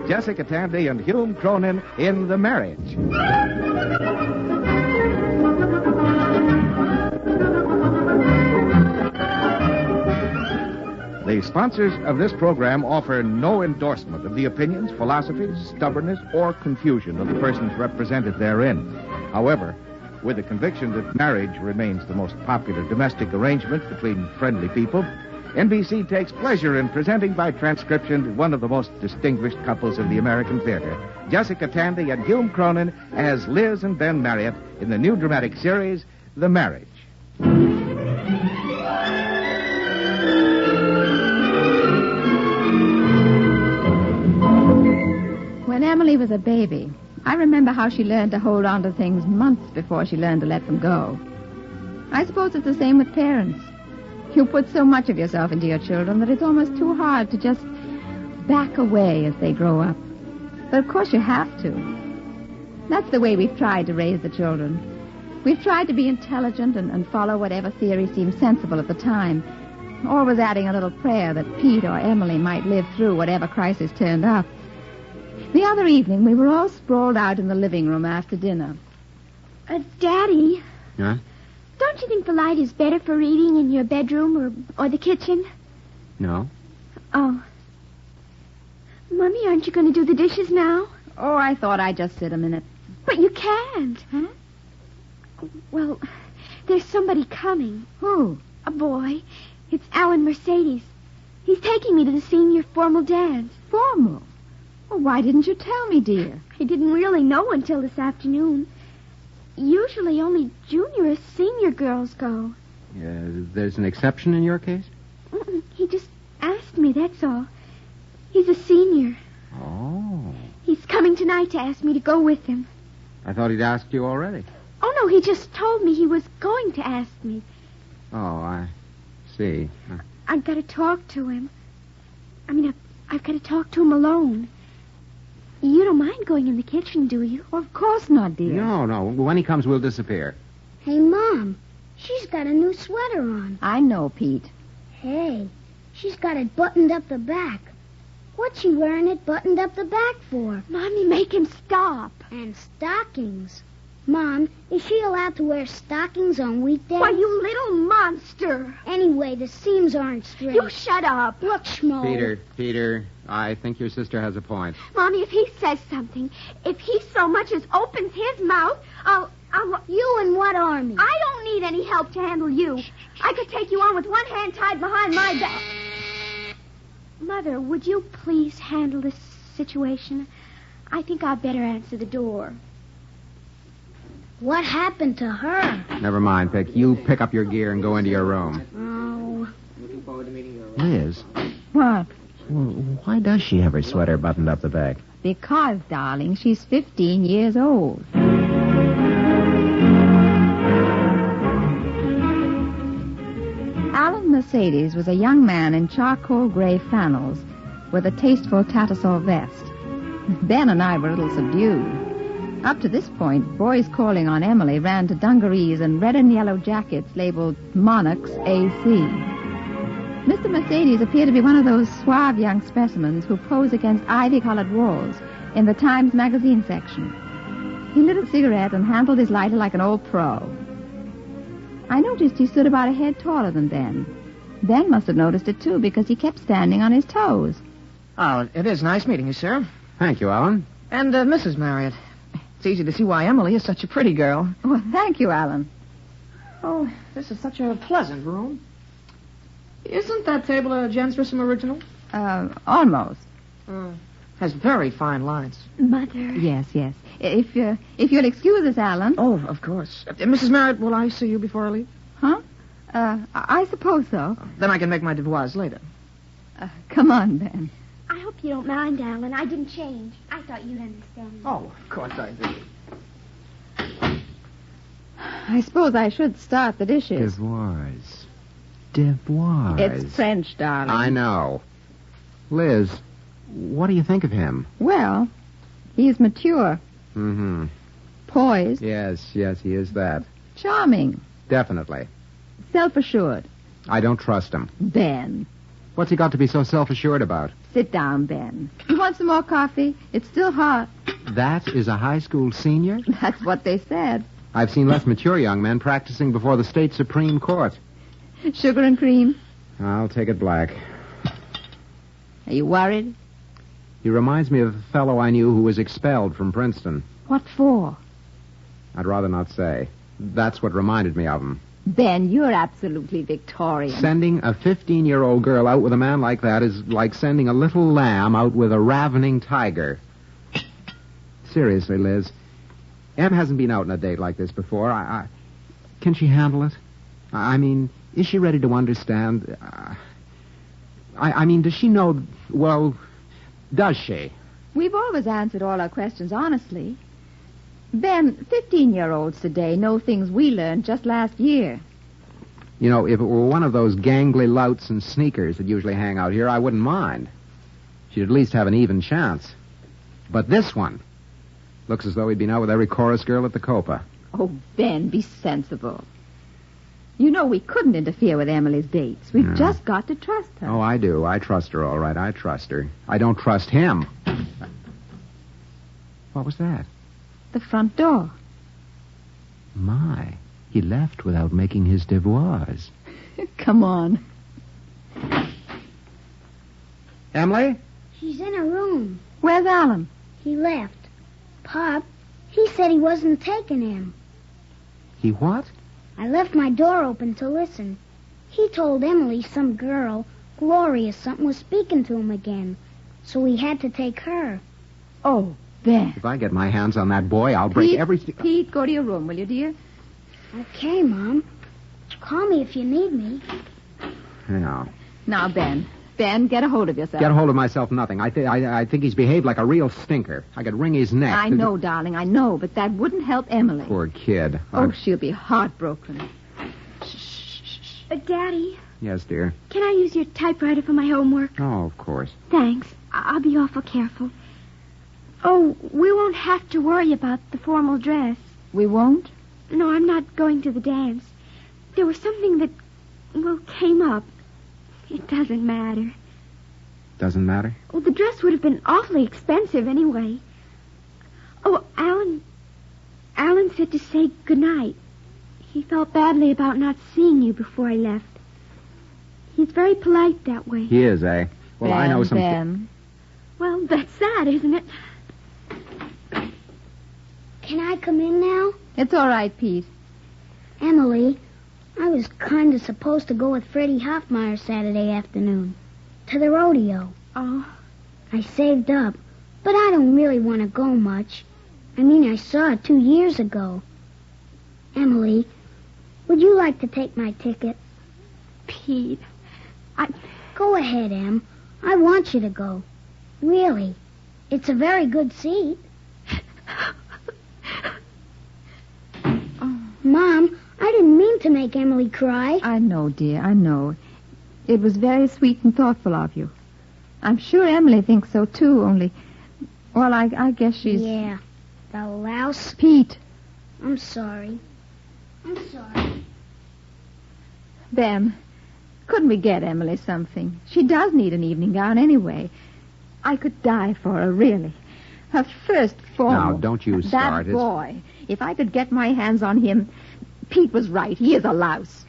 Jessica Tandy and Hume Cronin in The Marriage. The sponsors of this program offer no endorsement of the opinions, philosophies, stubbornness, or confusion of the persons represented therein. However, with the conviction that marriage remains the most popular domestic arrangement between friendly people, NBC takes pleasure in presenting by transcription one of the most distinguished couples in the American theater, Jessica Tandy and Hume Cronin as Liz and Ben Marriott in the new dramatic series, The Marriage. When Emily was a baby, I remember how she learned to hold on to things months before she learned to let them go. I suppose it's the same with parents. You put so much of yourself into your children that it's almost too hard to just back away as they grow up. But of course you have to. That's the way we've tried to raise the children. We've tried to be intelligent and follow whatever theory seemed sensible at the time, always adding a little prayer that Pete or Emily might live through whatever crisis turned up. The other evening, we were all sprawled out in the living room after dinner. Daddy. Huh? Don't you think the light is better for reading in your bedroom or the kitchen? No. Oh. Mommy, aren't you going to do the dishes now? Oh, I thought I'd just sit a minute. But you can't. Huh? Well, there's somebody coming. Who? A boy. It's Alan Mercedes. He's taking me to the senior formal dance. Formal? Well, why didn't you tell me, dear? I didn't really know until this afternoon. Usually only junior or senior girls go. There's an exception in your case? He just asked me, that's all. He's a senior. Oh. He's coming tonight to ask me to go with him. I thought he'd asked you already. Oh, no, he just told me he was going to ask me. Oh, I see. I've got to talk to him. I mean, I've got to talk to him alone. You don't mind going in the kitchen, do you? Of course not, dear. No. When he comes, we'll disappear. Hey, Mom, she's got a new sweater on. I know, Pete. Hey, she's got it buttoned up the back. What's she wearing it buttoned up the back for? Mommy, make him stop. And stockings. Mom, is she allowed to wear stockings on weekdays? Why, you little monster. Anyway, the seams aren't straight. You shut up. Look, Schmo. Peter, I think your sister has a point. Mommy, if he says something, if he so much as opens his mouth, I'll... You in what army? I don't need any help to handle you. I could take you on with one hand tied behind my back. Mother, would you please handle this situation? I think I'd better answer the door. What happened to her? Never mind, Pick. You pick up your gear and go into your room. Oh. Looking forward to meeting you. Liz, What? why does she have her sweater buttoned up the back? Because, darling, she's 15 years old. Alan Mercedes was a young man in charcoal gray flannels with a tasteful Tattersall vest. Ben and I were a little subdued. Up to this point, boys calling on Emily ran to dungarees and red and yellow jackets labeled Monarchs AC. Mr. Mercedes appeared to be one of those suave young specimens who pose against ivy-colored walls in the Times magazine section. He lit a cigarette and handled his lighter like an old pro. I noticed he stood about a head taller than Ben. Ben must have noticed it, too, because he kept standing on his toes. Oh, it is nice meeting you, sir. Thank you, Alan. And Mrs. Marriott. It's easy to see why Emily is such a pretty girl. Well, thank you, Alan. Oh, this is such a pleasant room. Isn't that table a Jens Grissom original? Almost. Has very fine lines. Mother. Yes. If you'll excuse us, Alan. Oh, of course. Mrs. Marriott, will I see you before I leave? Huh? I suppose so. Then I can make my devoirs later. Come on, Ben. I hope you don't mind, Alan. I didn't change. I thought you'd understand. Oh, of course I do. I suppose I should start the dishes. Devoirs. It's French, darling. I know. Liz, what do you think of him? Well, he's mature. Mm-hmm. Poised. Yes, he is that. Charming. Definitely. Self-assured. I don't trust him. Ben. What's he got to be so self-assured about? Sit down, Ben. You want some more coffee? It's still hot. That is a high school senior? That's what they said. I've seen less mature young men practicing before the state Supreme Court. Sugar and cream? I'll take it black. Are you worried? He reminds me of a fellow I knew who was expelled from Princeton. What for? I'd rather not say. That's what reminded me of him. Ben, you're absolutely Victorian. Sending a 15-year-old girl out with a man like that is like sending a little lamb out with a ravening tiger. Seriously, Liz. Em hasn't been out on a date like this before. Can she handle it? I mean, is she ready to understand? I mean, does she know... Well, does she? We've always answered all our questions honestly. Ben, 15-year-olds today know things we learned just last year. You know, if it were one of those gangly louts and sneakers that usually hang out here, I wouldn't mind. She'd at least have an even chance. But this one looks as though he'd been out with every chorus girl at the Copa. Oh, Ben, be sensible. You know we couldn't interfere with Emily's dates. We've just got to trust her. Oh, I do. I trust her, all right. I trust her. I don't trust him. What was that? The front door. My, he left without making his devoirs. Come on. Emily? She's in her room. Where's Alan? He left. Pop, he said he wasn't taking him. He what? I left my door open to listen. He told Emily some girl, Gloria something, was speaking to him again. So he had to take her. Oh, Ben. If I get my hands on that boy, I'll break everything. Pete, go to your room, will you, dear? Okay, Mom. Call me if you need me. Yeah. Now, Ben. Ben, get a hold of yourself. Get a hold of myself, nothing. I think he's behaved like a real stinker. I could wring his neck. I know, darling, I know, but that wouldn't help Emily. Poor kid. Oh, she'll be heartbroken. Daddy, Yes, dear. can I use your typewriter for my homework? Oh, of course. Thanks. I'll be awful careful. Oh, we won't have to worry about the formal dress. We won't? No, I'm not going to the dance. There was something that, came up. It doesn't matter. Doesn't matter? Well, the dress would have been awfully expensive anyway. Oh, Alan said to say goodnight. He felt badly about not seeing you before I left. He's very polite that way. He is, eh? Well, Ben, I know some... Ben. Well, that's sad, isn't it? Can I come in now? It's all right, Pete. Emily, I was kind of supposed to go with Freddie Hoffmeyer Saturday afternoon. To the rodeo. Oh. I saved up, but I don't really want to go much. I mean, I saw it 2 years ago. Emily, would you like to take my ticket? Pete, Go ahead, Em. I want you to go. Really. It's a very good seat. Mom, I didn't mean to make Emily cry. I know, dear, I know. It was very sweet and thoughtful of you. I'm sure Emily thinks so, too, only... Well, I guess she's... Yeah, the louse. Pete. I'm sorry. Ben, couldn't we get Emily something? She does need an evening gown anyway. I could die for her, really. Her first formal... Now, don't you start. That boy. If I could get my hands on him... Pete was right. He is a louse.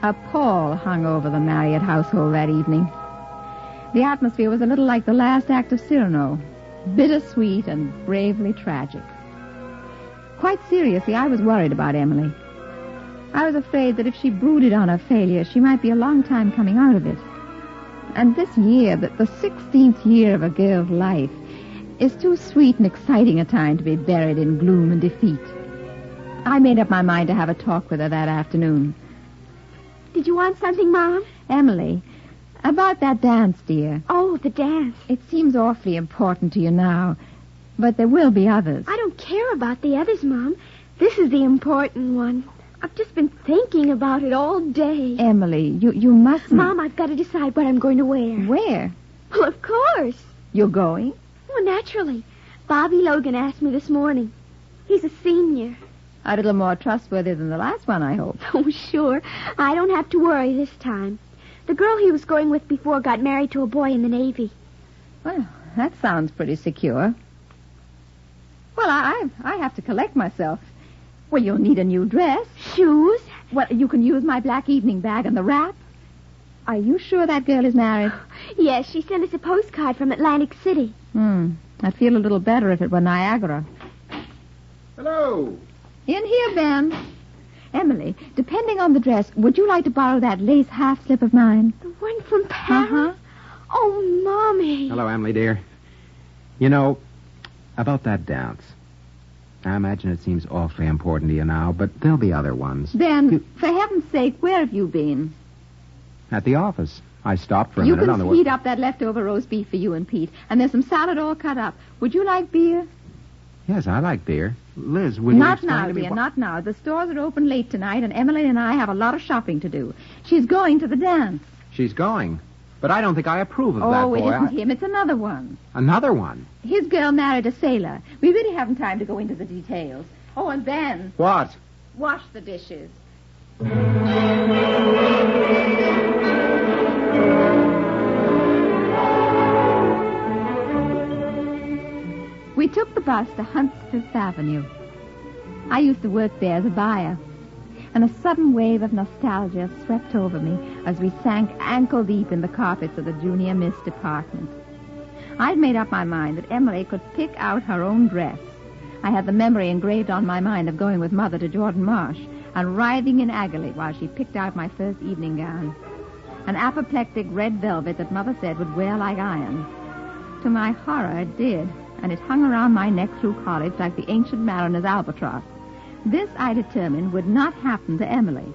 A pall hung over the Marriott household that evening. The atmosphere was a little like the last act of Cyrano. Bittersweet and bravely tragic. Quite seriously, I was worried about Emily. I was afraid that if she brooded on her failure, she might be a long time coming out of it. And this year, the 16th year of a girl's life, is too sweet and exciting a time to be buried in gloom and defeat. I made up my mind to have a talk with her that afternoon. did you want something, Mom? Emily, about that dance, dear. Oh, the dance. It seems awfully important to you now, but there will be others. I don't care about the others, Mom. This is the important one. I've just been thinking about it all day. Emily, you mustn't... Mom, I've got to decide what I'm going to wear. Where? Well, of course. You're going? Well, naturally. Bobby Logan asked me this morning. He's a senior. A little more trustworthy than the last one, I hope. Oh, sure. I don't have to worry this time. The girl he was going with before got married to a boy in the Navy. Well, that sounds pretty secure. Well, I have to collect myself. Well, you'll need a new dress. Shoes? Well, you can use my black evening bag and the wrap. Are you sure that girl is married? Yes, she sent us a postcard from Atlantic City. I'd feel a little better if it were Niagara. Hello. In here, Ben. Emily, depending on the dress, would you like to borrow that lace half slip of mine? The one from Paris? Uh-huh. Oh, Mommy. Hello, Emily, dear. You know, about that dance. I imagine it seems awfully important to you now, but there'll be other ones. Ben, for heaven's sake, where have you been? At the office. I stopped for a You minute on the can way. heat up that leftover roast beef for you and Pete, and there's some salad all cut up. Would you like beer? Yes, I like beer. Liz, will you Not explain now, to me dear, why- not now. The stores are open late tonight, and Emily and I have a lot of shopping to do. She's going to the dance. She's going. But I don't think I approve of that Oh, it boy. isn't him. It's another one. Another one. His girl married a sailor. We really haven't time to go into the details. Oh, and Ben, What? wash the dishes. We took the bus to Hunt's Fifth Avenue. I used to work there as a buyer, and a sudden wave of nostalgia swept over me as we sank ankle-deep in the carpets of the junior Miss department. I'd made up my mind that Emily could pick out her own dress. I had the memory engraved on my mind of going with Mother to Jordan Marsh and writhing in agony while she picked out my first evening gown. An apoplectic red velvet that Mother said would wear like iron. To my horror, it did, and it hung around my neck through college like the ancient mariner's albatross. This, I determined, would not happen to Emily.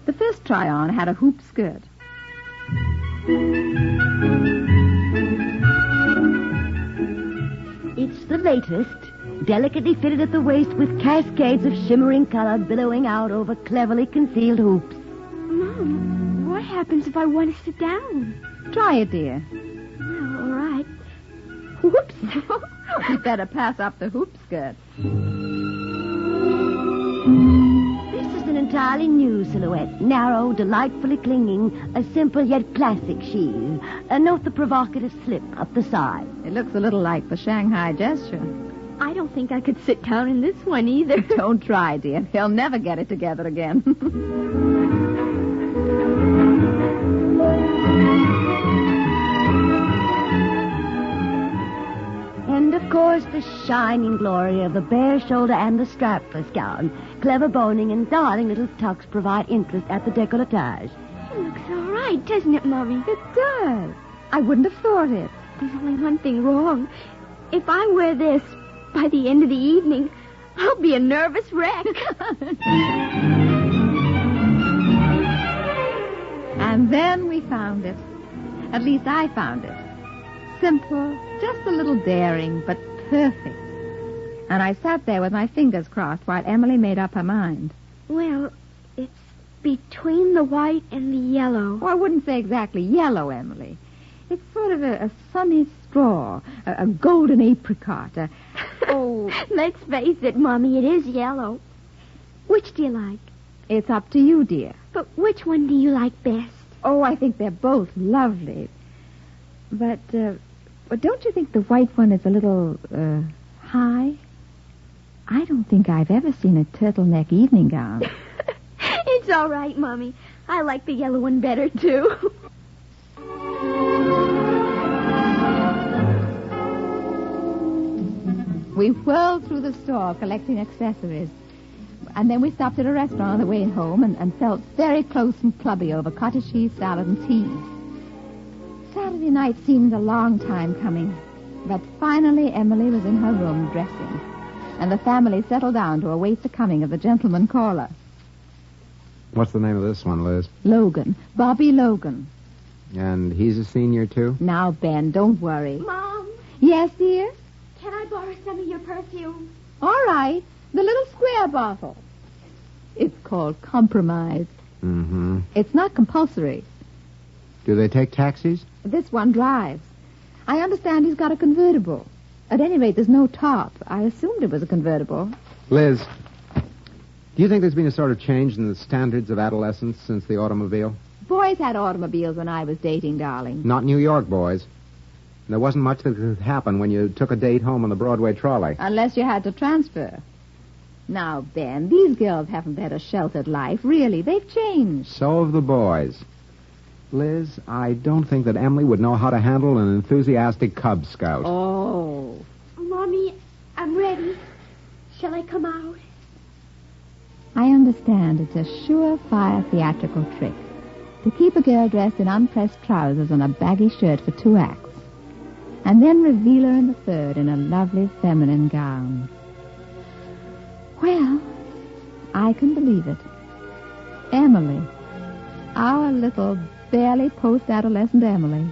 The first try-on had a hoop skirt. It's the latest, delicately fitted at the waist with cascades of shimmering color billowing out over cleverly concealed hoops. Mom, what happens if I want to sit down? Try it, dear. Well, all right. Whoops. You better pass up the hoop skirt. This is an entirely new silhouette, narrow, delightfully clinging, a simple yet classic sheath. Note the provocative slip up the side. It looks a little like the Shanghai gesture. I don't think I could sit down in this one either. Don't try, dear. They'll never get it together again. And, of course, the shining glory of the bare shoulder and the strapless gown. Clever boning and darling little tucks provide interest at the décolletage. It looks all right, doesn't it, Mommy? It does. I wouldn't have thought it. There's only one thing wrong. If I wear this, by the end of the evening, I'll be a nervous wreck. And then we found it. At least I found it. Simple, just a little daring, but perfect. And I sat there with my fingers crossed while Emily made up her mind. Well, it's between the white and the yellow. Oh, I wouldn't say exactly yellow, Emily. It's sort of a sunny straw, a golden apricot. Oh, Let's face it, Mommy, it is yellow. Which do you like? it's up to you, dear. But which one do you like best? Oh, I think they're both lovely. But don't you think the white one is a little high? I don't think I've ever seen a turtleneck evening gown. It's all right, Mommy. I like the yellow one better, too. We whirled through the store collecting accessories. And then we stopped at a restaurant on the way home and felt very close and clubby over cottage cheese, salad, and tea. Saturday night seemed a long time coming. But finally Emily was in her room dressing. And the family settled down to await the coming of the gentleman caller. What's the name of this one, Liz? Logan. Bobby Logan. And he's a senior, too? Now, Ben, don't worry. Mom, Yes, dear? can I borrow some of your perfume? All right. The little square bottle. It's called Compromise. Mm-hmm. It's not compulsory. Do they take taxis? This one drives. I understand he's got a convertible. At any rate, there's no top. I assumed it was a convertible. Liz, Do you think there's been a sort of change in the standards of adolescence since the automobile? Boys had automobiles when I was dating, darling. Not New York boys. There wasn't much that could happen when you took a date home on the Broadway trolley. Unless you had to transfer. Now, Ben, these girls haven't led a sheltered life. Really, they've changed. So have the boys. Liz, I don't think that Emily would know how to handle an enthusiastic Cub Scout. Oh. Mommy, I'm ready. Shall I come out? I understand it's a surefire theatrical trick to keep a girl dressed in unpressed trousers and a baggy shirt for 2 acts, and then reveal her in the third in a lovely feminine gown. Well, I can believe it. Emily, our little, barely post-adolescent Emily,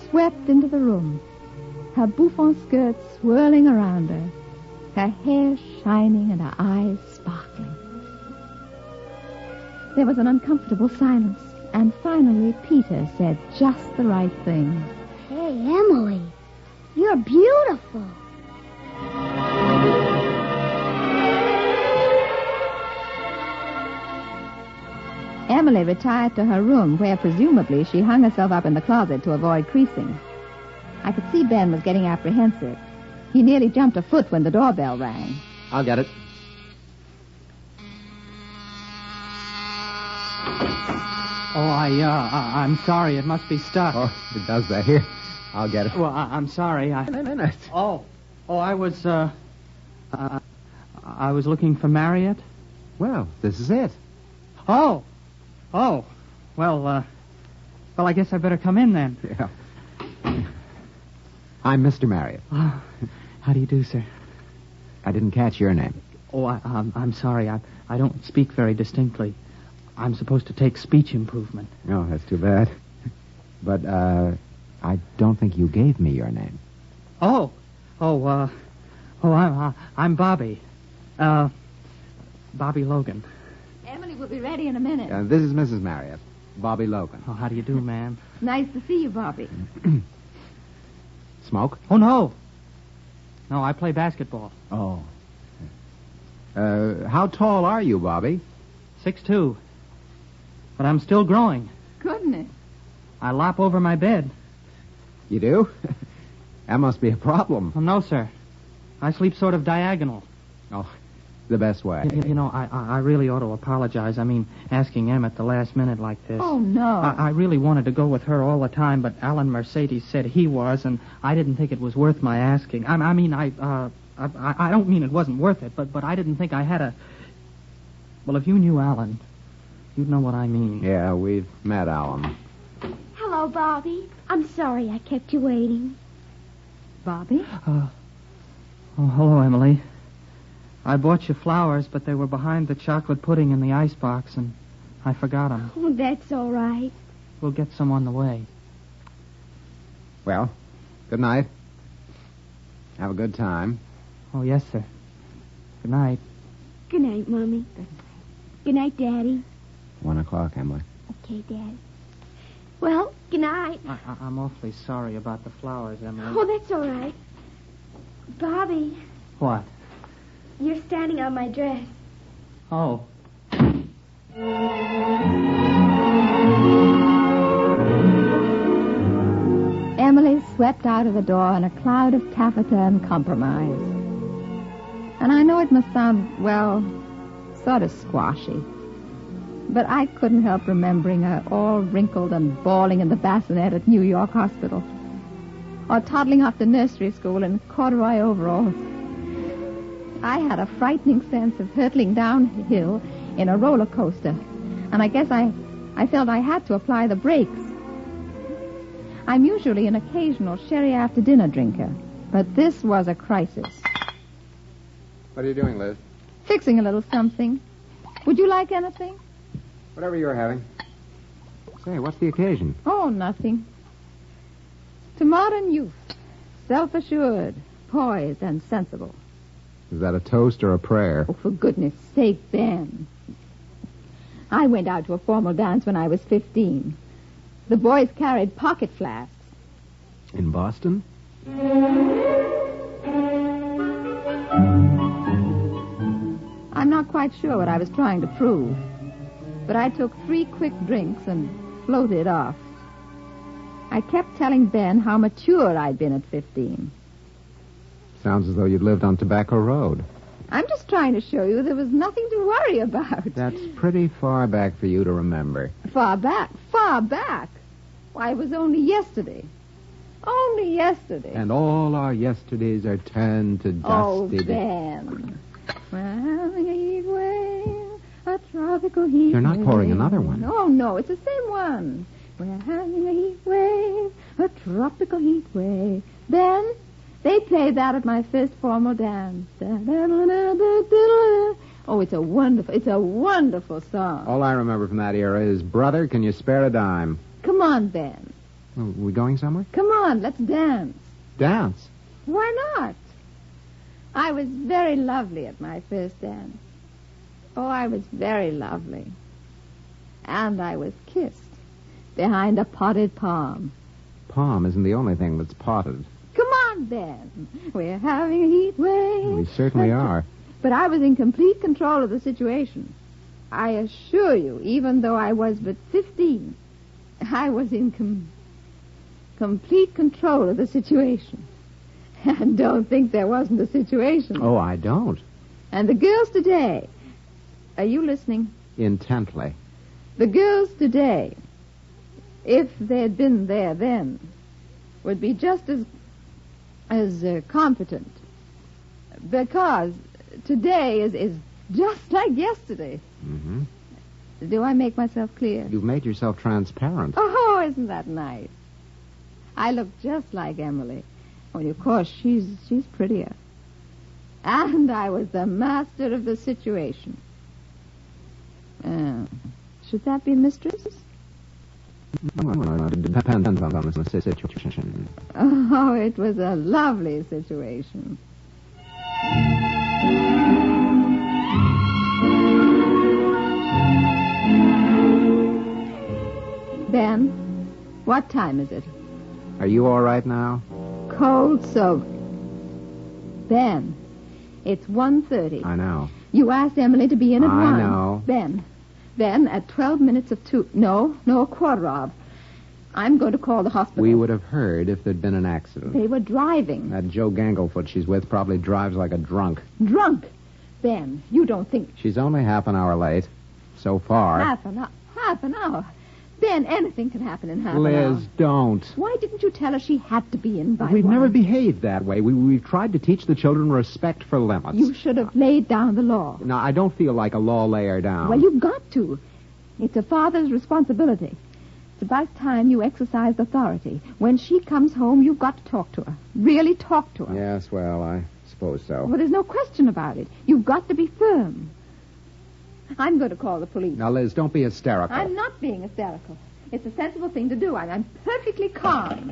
swept into the room, her bouffant skirt swirling around her, her hair shining and her eyes sparkling. There was an uncomfortable silence, and finally Peter said just the right thing. Hey, Emily, you're beautiful. Emily retired to her room, where presumably she hung herself up in the closet to avoid creasing. I could see Ben was getting apprehensive. He nearly jumped a foot when the doorbell rang. I'll get it. Oh, I'm sorry. It must be stuck. Oh, it does that. Here, I'll get it. Well, I'm sorry. A minute. Oh, I was looking for Marriott. Well, this is it. Oh. Well, I guess I better come in then. Yeah. I'm Mr. Marriott. Oh, how do you do, sir? I didn't catch your name. Oh, I'm sorry. I don't speak very distinctly. I'm supposed to take speech improvement. Oh, that's too bad. But, I don't think you gave me your name. I'm Bobby. Bobby Logan. Emily will be ready in a minute. This is Mrs. Marriott, Bobby Logan. Oh, how do you do, ma'am? Nice to see you, Bobby. Smoke? Oh, no. No, I play basketball. Oh. How tall are you, Bobby? 6'2". But I'm still growing. Goodness. I lop over my bed. You do? That must be a problem. Oh, no, sir. I sleep sort of diagonal. Oh, the best way. You know, I really ought to apologize. I mean, asking Em at the last minute like this. Oh, no. I really wanted to go with her all the time, but Alan Mercedes said he was, and I didn't think it was worth my asking. I don't mean it wasn't worth it, but I didn't think I had a... Well, if you knew Alan, you'd know what I mean. Yeah, we've met Alan. Hello, Bobby. I'm sorry I kept you waiting. Bobby? Oh, hello, Emily. I bought you flowers, but they were behind the chocolate pudding in the icebox, and I forgot them. Oh, that's all right. We'll get some on the way. Well, good night. Have a good time. Oh, yes, sir. Good night. Good night, Mommy. Good night, Daddy. 1 o'clock, Emily. Okay, Dad. Well, good night. I'm awfully sorry about the flowers, Emily. Oh, that's all right. Bobby, What? you're standing on my dress. Oh. Emily swept out of the door in a cloud of taffeta and compromise. And I know it must sound, well, sort of squashy. But I couldn't help remembering her all wrinkled and bawling in the bassinet at New York Hospital. Or toddling off to nursery school in corduroy overalls. I had a frightening sense of hurtling downhill in a roller coaster. And I guess I felt I had to apply the brakes. I'm usually an occasional sherry after dinner drinker. But this was a crisis. What are you doing, Liz? Fixing a little something. Would you like anything? Whatever you're having. Say, what's the occasion? Oh, nothing. To modern youth, self-assured, poised, and sensible. Is that a toast or a prayer? Oh, for goodness sake, Ben. I went out to a formal dance when I was 15. The boys carried pocket flasks. In Boston? I'm not quite sure what I was trying to prove. But I took 3 quick drinks and floated off. I kept telling Ben how mature I'd been at 15. Sounds as though you'd lived on Tobacco Road. I'm just trying to show you there was nothing to worry about. That's pretty far back for you to remember. Far back? Far back? Why, it was only yesterday. Only yesterday. And all our yesterdays are turned to dusty... Oh, Ben. We're having a heat wave, a tropical heat wave. You're not pouring another one. Oh, no, it's the same one. We're having a heat wave, a tropical heat wave. Ben, they played that at my first formal dance. Oh, it's a wonderful song. All I remember from that era is, brother, can you spare a dime? Come on, Ben. Are we going somewhere? Come on, let's dance. Dance? Why not? I was very lovely at my first dance. Oh, I was very lovely. And I was kissed behind a potted palm. Palm isn't the only thing that's potted. Come on, Ben. We're having a heat wave. We certainly are. But I was in complete control of the situation. I assure you, even though I was but 15, I was in complete control of the situation. And don't think there wasn't a situation. Oh, I don't. And the girls today, are you listening? Intently. The girls today, if they'd been there then, would be just as competent. Because today is just like yesterday. Mm-hmm. Do I make myself clear? You've made yourself transparent. Oh, isn't that nice? I look just like Emily. Only, of course, she's prettier. And I was the master of the situation. Should that be mistress? It depends on the situation. Oh, it was a lovely situation. Ben, what time is it? Are you all right now? Cold soaked. Ben, it's 1:30. I know. You asked Emily to be in at 1. I know. Ben, at 12 minutes of 2. No, a quarter of. I'm going to call the hospital. We would have heard if there'd been an accident. They were driving. That Joe Ganglefoot she's with probably drives like a drunk. Drunk? Ben, you don't think... She's only half an hour late. So far. Half an hour? Ben, anything can happen in half an hour. Liz, don't. Why didn't you tell her she had to be in by We've 1? never behaved that way. We've tried to teach the children respect for limits. You should have laid down the law. No, I don't feel like a law layer down. Well, you've got to. It's a father's responsibility. It's about time you exercised authority. When she comes home, you've got to talk to her. Really talk to her. Yes, well, I suppose so. Well, there's no question about it. You've got to be firm. I'm going to call the police. Now, Liz, don't be hysterical. I'm not being hysterical. It's a sensible thing to do. I'm perfectly calm.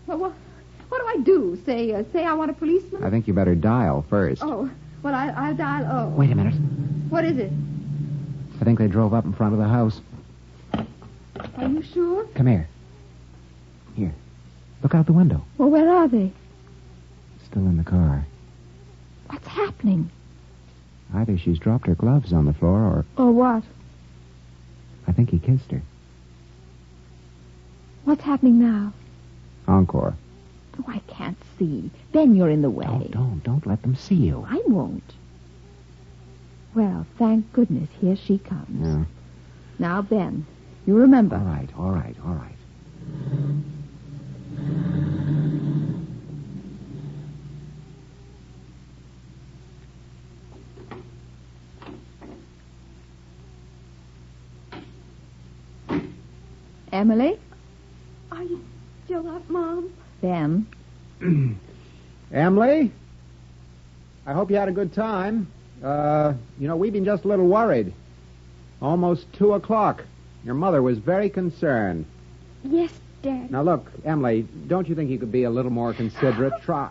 Well, what do I do? Say I want a policeman? I think you better dial first. Oh, well, I'll dial. Oh. Wait a minute. What is it? I think they drove up in front of the house. Are you sure? Come here. Here. Look out the window. Well, where are they? Still in the car. What's happening? Either she's dropped her gloves on the floor Or what? I think he kissed her. What's happening now? Encore. Oh, I can't see. Ben, you're in the way. Don't let them see you. I won't. Well, thank goodness, here she comes. Yeah. Now, Ben, you remember. All right. Emily? Are you still up, Mom? Ben? Emily? I hope you had a good time. We've been just a little worried. Almost 2 o'clock. Your mother was very concerned. Yes, Dad. Now, look, Emily, don't you think you could be a little more considerate? Try.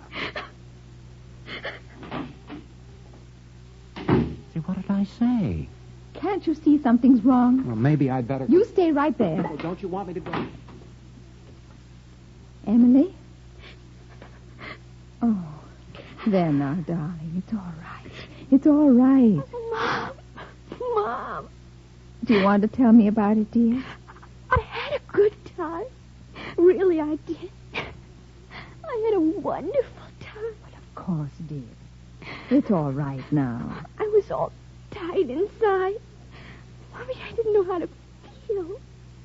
See, what did I say? Can't you see something's wrong? Well, maybe I'd better... You stay right there. Oh, don't you want me to go? Emily? Oh, there now, darling. It's all right. It's all right. Mom. Do you want to tell me about it, dear? I had a good time. Really, I did. I had a wonderful time. Of course, dear. It's all right now. I was all tight inside. Mommy, I didn't know how to feel.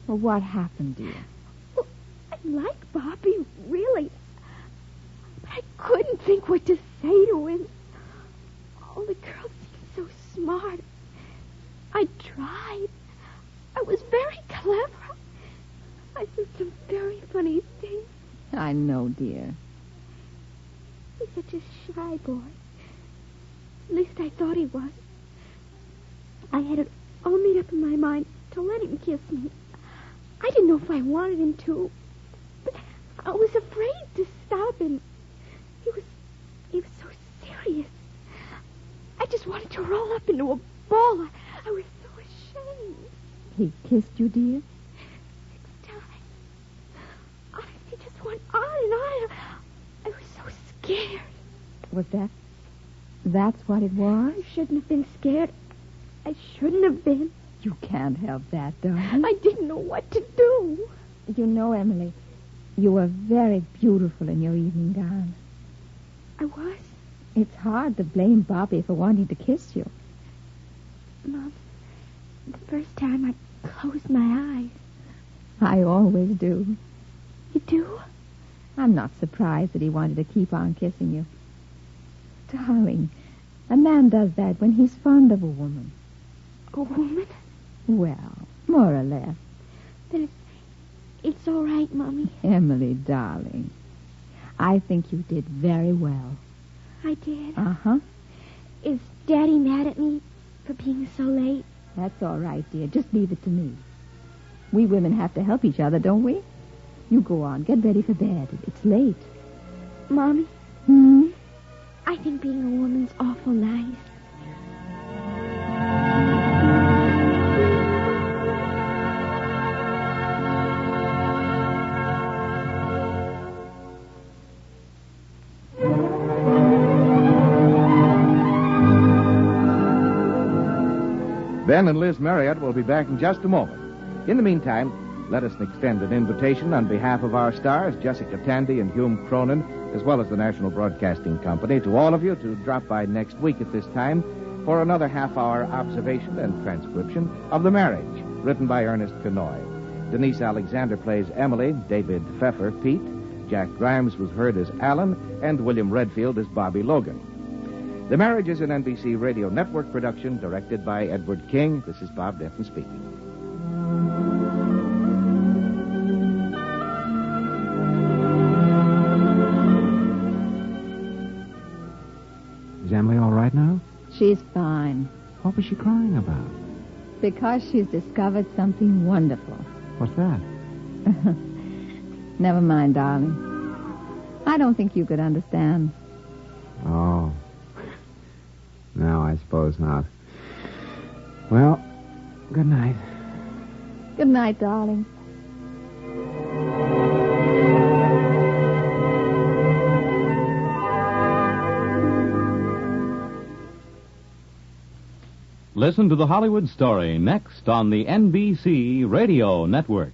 Well, what happened, dear? Well, I liked Bobby, really. But I couldn't think what to say to him. All the girls seemed so smart. I tried. I was very clever. I said some very funny things. I know, dear. He's such a shy boy. At least I thought he was. I had it all made up in my mind to let him kiss me. I didn't know if I wanted him to, but I was afraid to stop him. He was so serious. I just wanted to roll up into a ball. I was so ashamed. He kissed you, dear? 6 times. He just went on and on. I was so scared. Was that's what it was? I shouldn't have been scared. I shouldn't have been. You can't help that, darling. I didn't know what to do. You know, Emily, you were very beautiful in your evening gown. I was? It's hard to blame Bobby for wanting to kiss you. Mom, the first time I closed my eyes. I always do. You do? I'm not surprised that he wanted to keep on kissing you. Darling, a man does that when he's fond of a woman. A woman? Well, more or less. Then it's all right, Mommy. Emily, darling, I think you did very well. I did? Uh-huh. Is Daddy mad at me for being so late? That's all right, dear. Just leave it to me. We women have to help each other, don't we? You go on. Get ready for bed. It's late. Mommy? Hmm? I think being a woman's awful nice. Ben and Liz Marriott will be back in just a moment. In the meantime, let us extend an invitation on behalf of our stars, Jessica Tandy and Hume Cronin, as well as the National Broadcasting Company, to all of you to drop by next week at this time for another half-hour observation and transcription of The Marriage, written by Ernest Kenoy. Denise Alexander plays Emily, David Pfeffer, Pete, Jack Grimes was heard as Alan, and William Redfield as Bobby Logan. The Marriage is an NBC Radio Network production directed by Edward King. This is Bob Denton speaking. Is Emily all right now? She's fine. What was she crying about? Because she's discovered something wonderful. What's that? Never mind, darling. I don't think you could understand. Oh. No, I suppose not. Well, good night. Good night, darling. Listen to The Hollywood Story next on the NBC Radio Network.